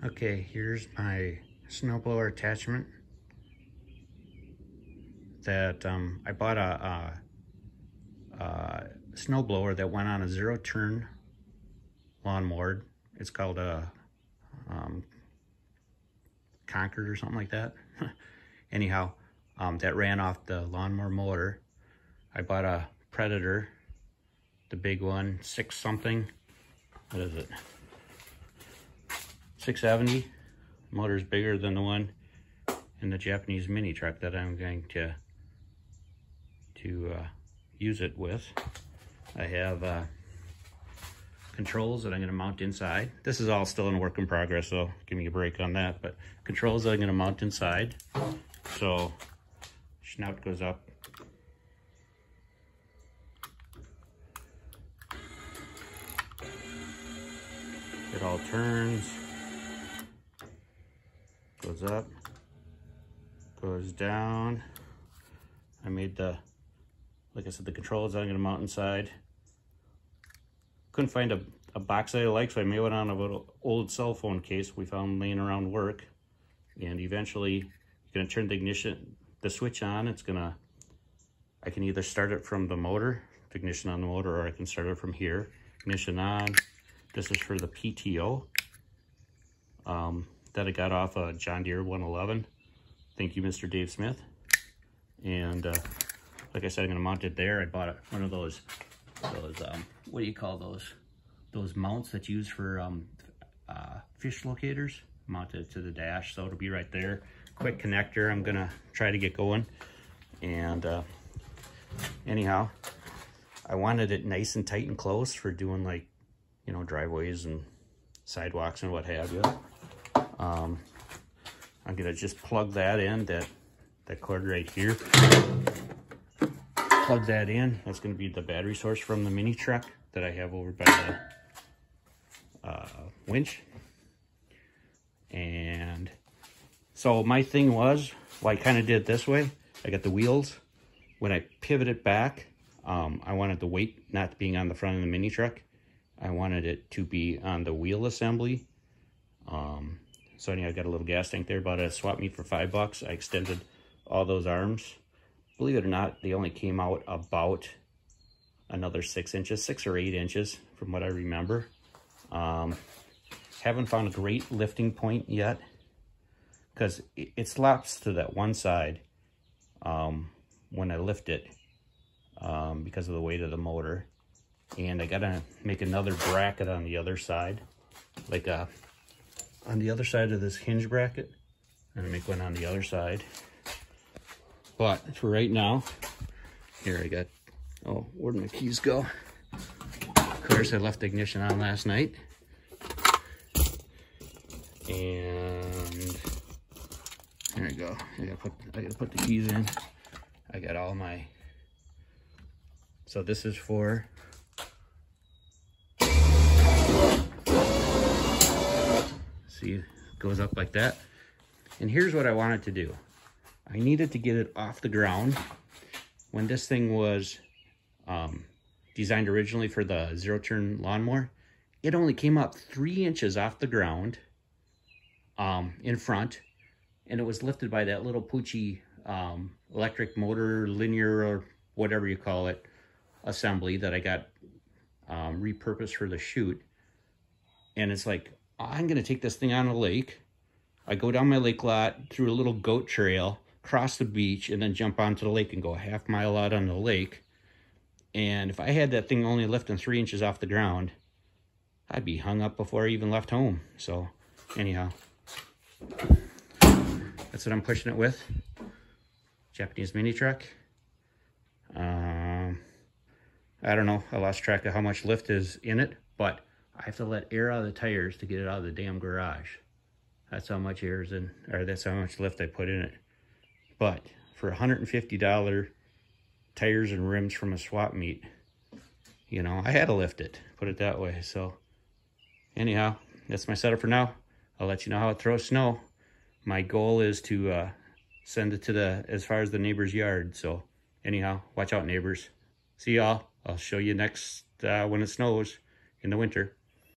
Okay, here's my snowblower attachment that I bought a snowblower that went on a zero-turn lawnmower. It's called a Concord or something like that. Anyhow, that ran off the lawnmower motor. I bought a Predator, the big one, 6 something. What is it? 670. Motor's bigger than the one in the Japanese mini truck that I'm going to use it with. I have controls that I'm going to mount inside. This is all still in work in progress, so give me a break on that. But controls that I'm going to mount inside. So snout goes up. It all turns. Goes up. Goes down. I made the, like I said, the controls that I'm going to mount inside. Couldn't find a box that I like, so I made it on an old cell phone case we found laying around work. And eventually, you're going to turn the switch on. It's going to, I can either start it from the motor, ignition on the motor, or I can start it from here. Ignition on. This is for the PTO that I got off a John Deere 111. Thank you, Mr. Dave Smith. And like I said, I'm going to mount it there. I bought one of those what do you call those? Those mounts that you use for fish locators. Mounted it to the dash, so it'll be right there. Quick connector. I'm going to try to get going. And anyhow, I wanted it nice and tight and close for doing, like, you know, driveways and sidewalks and what have you. I'm gonna just plug that in, that cord right here. Plug that in. That's gonna be the battery source from the mini truck that I have over by the winch. And so my thing was, well, I kind of did it this way. I got the wheels. When I pivot it back, I wanted the weight not being on the front of the mini truck. I wanted it to be on the wheel assembly. So anyway, I got a little gas tank there, bought a swap meet for $5. I extended all those arms. Believe it or not, they only came out about another 6 inches, 6 or 8 inches from what I remember. Haven't found a great lifting point yet because it slaps to that one side when I lift it because of the weight of the motor. And I gotta make another bracket on the other side, like on the other side of this hinge bracket. I'm gonna make one on the other side. But for right now, here I got, oh, where'd my keys go? Of course, I left the ignition on last night. And there we go. I gotta put the keys in. I got all my, so this is for, see, it goes up like that. And here's what I wanted to do. I needed to get it off the ground. When this thing was designed originally for the zero-turn lawnmower, it only came up 3 inches off the ground in front, and it was lifted by that little poochy electric motor, linear, or whatever you call it, assembly that I got repurposed for the chute. And it's like, I'm gonna take this thing on a lake. I go down my lake lot through a little goat trail, cross the beach, and then jump onto the lake and go a half mile out on the lake. And if I had that thing only lifting 3 inches off the ground, I'd be hung up before I even left home. So anyhow, that's what I'm pushing it with. Japanese mini truck. I don't know, I lost track of how much lift is in it, but I have to let air out of the tires to get it out of the damn garage. That's how much air is in, or that's how much lift I put in it. But for $150 tires and rims from a swap meet, you know, I had to lift it, put it that way. So anyhow, that's my setup for now. I'll let you know how it throws snow. My goal is to send it to as far as the neighbor's yard. So anyhow, watch out, neighbors. See y'all. I'll show you next when it snows in the winter.